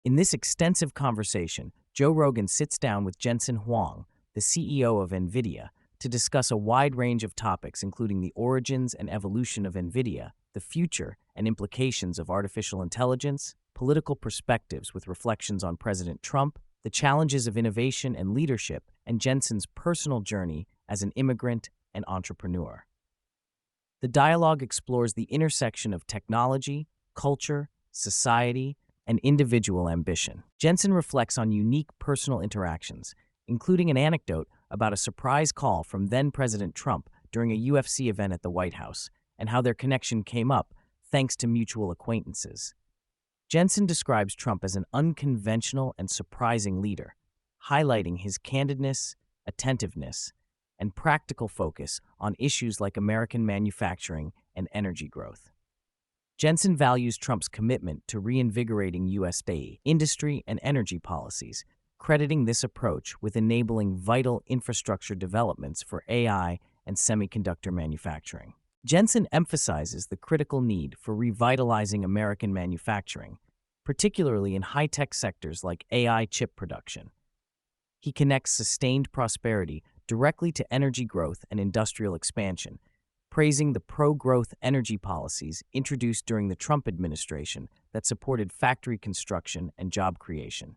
In this extensive conversation, Joe Rogan sits down with Jensen Huang, the CEO of Nvidia, to discuss a wide range of topics including the origins and evolution of Nvidia, the future and implications of artificial intelligence, political perspectives with reflections on President Trump, the challenges of innovation and leadership, and Jensen's personal journey as an immigrant and entrepreneur. The dialogue explores the intersection of technology, culture, society, and individual ambition. Jensen reflects on unique personal interactions, including an anecdote about a surprise call from then-President Trump during a UFC event at the White House, and how their connection came up thanks to mutual acquaintances. Jensen describes Trump as an unconventional and surprising leader, highlighting his candidness, attentiveness, and practical focus on issues like American manufacturing and energy growth. Jensen values Trump's commitment to reinvigorating U.S. industry and energy policies, crediting this approach with enabling vital infrastructure developments for AI and semiconductor manufacturing. Jensen emphasizes the critical need for revitalizing American manufacturing, particularly in high-tech sectors like AI chip production. He connects sustained prosperity directly to energy growth and industrial expansion, praising the pro-growth energy policies introduced during the Trump administration that supported factory construction and job creation.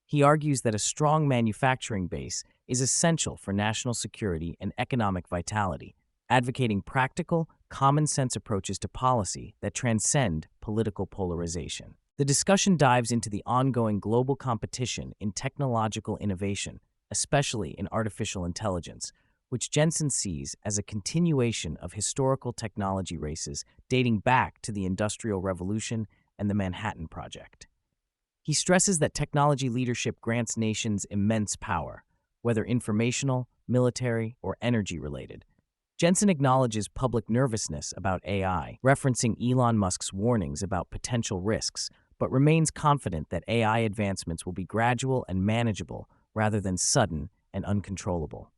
He argues that a strong manufacturing base is essential for national security and economic vitality, advocating practical, common-sense approaches to policy that transcend political polarization. The discussion dives into the ongoing global competition in technological innovation, especially in artificial intelligence, which Jensen sees as a continuation of historical technology races dating back to the Industrial Revolution and the Manhattan Project. He stresses that technology leadership grants nations immense power, whether informational, military, or energy-related. Jensen acknowledges public nervousness about AI, referencing Elon Musk's warnings about potential risks, but remains confident that AI advancements will be gradual and manageable rather than sudden and uncontrollable.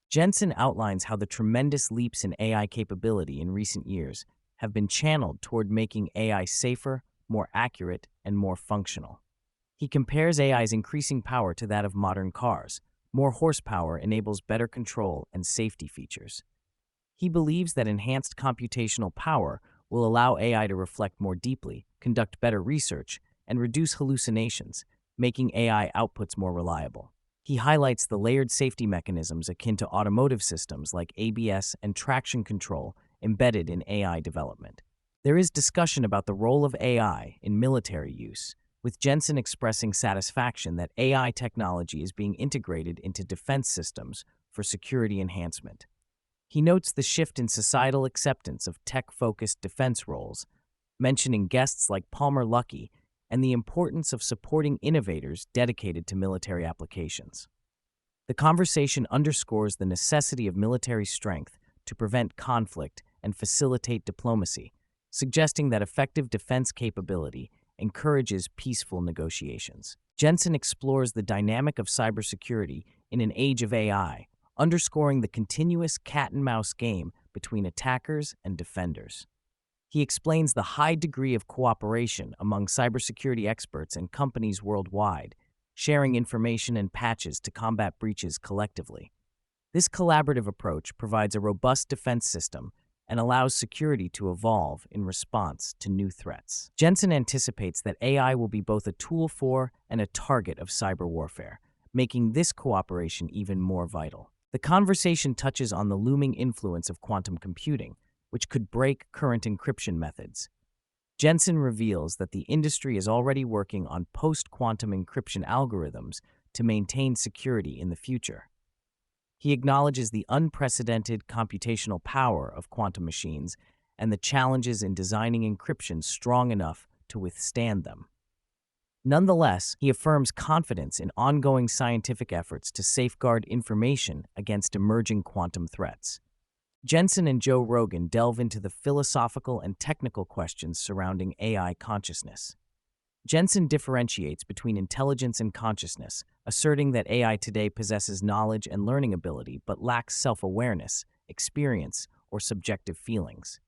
Jensen outlines how the tremendous leaps in AI capability in recent years have been channeled toward making AI safer, more accurate, and more functional. He compares AI's increasing power to that of modern cars. More horsepower enables better control and safety features. He believes that enhanced computational power will allow AI to reflect more deeply, conduct better research, and reduce hallucinations, making AI outputs more reliable. He highlights the layered safety mechanisms akin to automotive systems like ABS and traction control embedded in AI development. There is discussion about the role of AI in military use, with Jensen expressing satisfaction that AI technology is being integrated into defense systems for security enhancement. He notes the shift in societal acceptance of tech-focused defense roles, mentioning guests like Palmer Luckey and the importance of supporting innovators dedicated to military applications. The conversation underscores the necessity of military strength to prevent conflict and facilitate diplomacy, suggesting that effective defense capability encourages peaceful negotiations. Jensen explores the dynamic of cybersecurity in an age of AI, underscoring the continuous cat-and-mouse game between attackers and defenders. He explains the high degree of cooperation among cybersecurity experts and companies worldwide, sharing information and patches to combat breaches collectively. This collaborative approach provides a robust defense system and allows security to evolve in response to new threats. Jensen anticipates that AI will be both a tool for and a target of cyber warfare, making this cooperation even more vital. The conversation touches on the looming influence of quantum computing, which could break current encryption methods. Jensen reveals that the industry is already working on post-quantum encryption algorithms to maintain security in the future. He acknowledges the unprecedented computational power of quantum machines and the challenges in designing encryption strong enough to withstand them. Nonetheless, he affirms confidence in ongoing scientific efforts to safeguard information against emerging quantum threats. Jensen and Joe Rogan delve into the philosophical and technical questions surrounding AI consciousness. Jensen differentiates between intelligence and consciousness, asserting that AI today possesses knowledge and learning ability but lacks self-awareness, experience, or subjective feelings.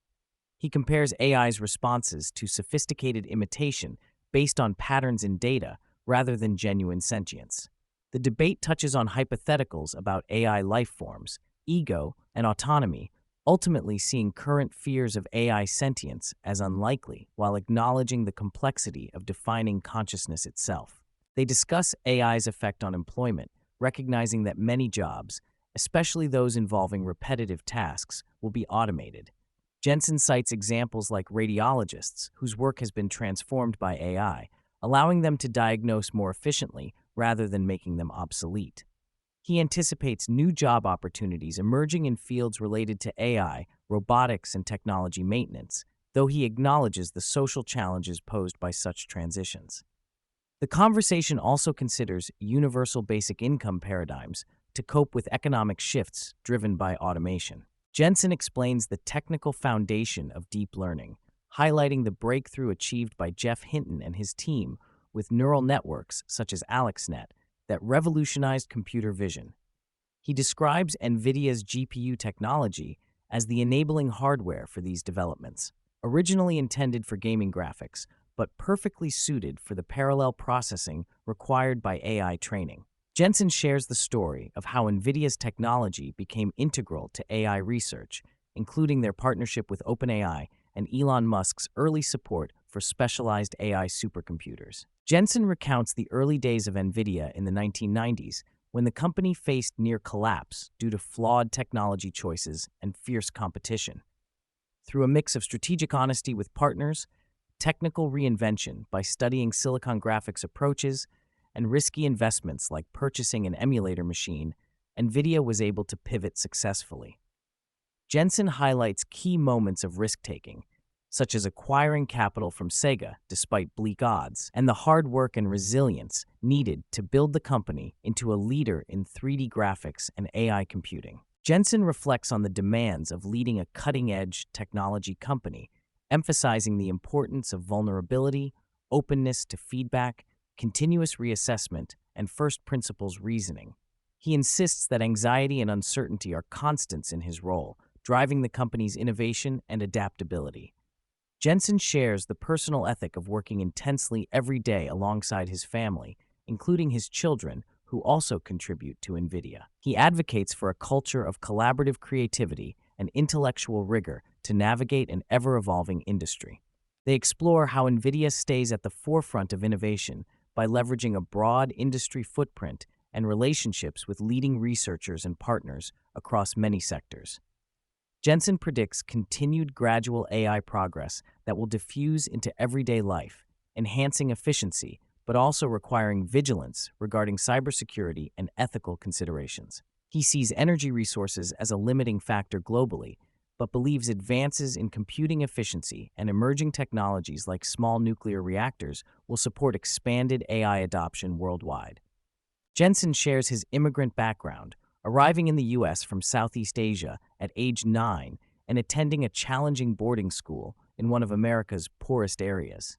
He compares AI's responses to sophisticated imitation based on patterns in data rather than genuine sentience. The debate touches on hypotheticals about AI life forms, ego, and autonomy, ultimately seeing current fears of AI sentience as unlikely while acknowledging the complexity of defining consciousness itself. They discuss AI's effect on employment, recognizing that many jobs, especially those involving repetitive tasks, will be automated. Jensen cites examples like radiologists, whose work has been transformed by AI, allowing them to diagnose more efficiently rather than making them obsolete. He anticipates new job opportunities emerging in fields related to AI, robotics, and technology maintenance, though he acknowledges the social challenges posed by such transitions. The conversation also considers universal basic income paradigms to cope with economic shifts driven by automation. Jensen explains the technical foundation of deep learning, highlighting the breakthrough achieved by Jeff Hinton and his team with neural networks such as AlexNet that revolutionized computer vision. He describes Nvidia's GPU technology as the enabling hardware for these developments, originally intended for gaming graphics, but perfectly suited for the parallel processing required by AI training. Jensen shares the story of how Nvidia's technology became integral to AI research, including their partnership with OpenAI and Elon Musk's early support for specialized AI supercomputers. Jensen recounts the early days of Nvidia in the 1990s, when the company faced near collapse due to flawed technology choices and fierce competition. Through a mix of strategic honesty with partners, technical reinvention by studying silicon graphics approaches, and risky investments like purchasing an emulator machine, Nvidia was able to pivot successfully. Jensen highlights key moments of risk-taking, such as acquiring capital from Sega despite bleak odds, and the hard work and resilience needed to build the company into a leader in 3D graphics and AI computing. Jensen reflects on the demands of leading a cutting-edge technology company, emphasizing the importance of vulnerability, openness to feedback, continuous reassessment, and first principles reasoning. He insists that anxiety and uncertainty are constants in his role, driving the company's innovation and adaptability. Jensen shares the personal ethic of working intensely every day alongside his family, including his children, who also contribute to Nvidia. He advocates for a culture of collaborative creativity and intellectual rigor to navigate an ever-evolving industry. They explore how Nvidia stays at the forefront of innovation by leveraging a broad industry footprint and relationships with leading researchers and partners across many sectors. Jensen predicts continued gradual AI progress that will diffuse into everyday life, enhancing efficiency, but also requiring vigilance regarding cybersecurity and ethical considerations. He sees energy resources as a limiting factor globally, but believes advances in computing efficiency and emerging technologies like small nuclear reactors will support expanded AI adoption worldwide. Jensen shares his immigrant background, arriving in the U.S. from Southeast Asia at age 9 and attending a challenging boarding school in one of America's poorest areas.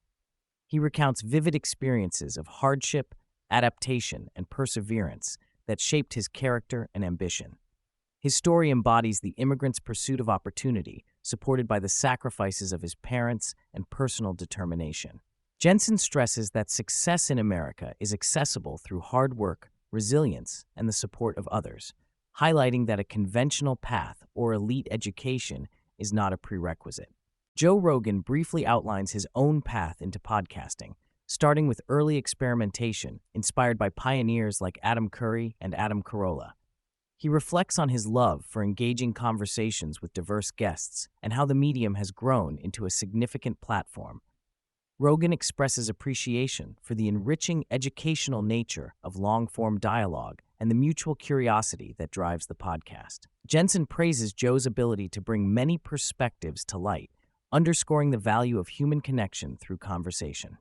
He recounts vivid experiences of hardship, adaptation, and perseverance that shaped his character and ambition. His story embodies the immigrant's pursuit of opportunity, supported by the sacrifices of his parents and personal determination. Jensen stresses that success in America is accessible through hard work, resilience, and the support of others, highlighting that a conventional path or elite education is not a prerequisite. Joe Rogan briefly outlines his own path into podcasting, starting with early experimentation inspired by pioneers like Adam Curry and Adam Carolla. He reflects on his love for engaging conversations with diverse guests and how the medium has grown into a significant platform. Rogan expresses appreciation for the enriching educational nature of long-form dialogue and the mutual curiosity that drives the podcast. Jensen praises Joe's ability to bring many perspectives to light, underscoring the value of human connection through conversation.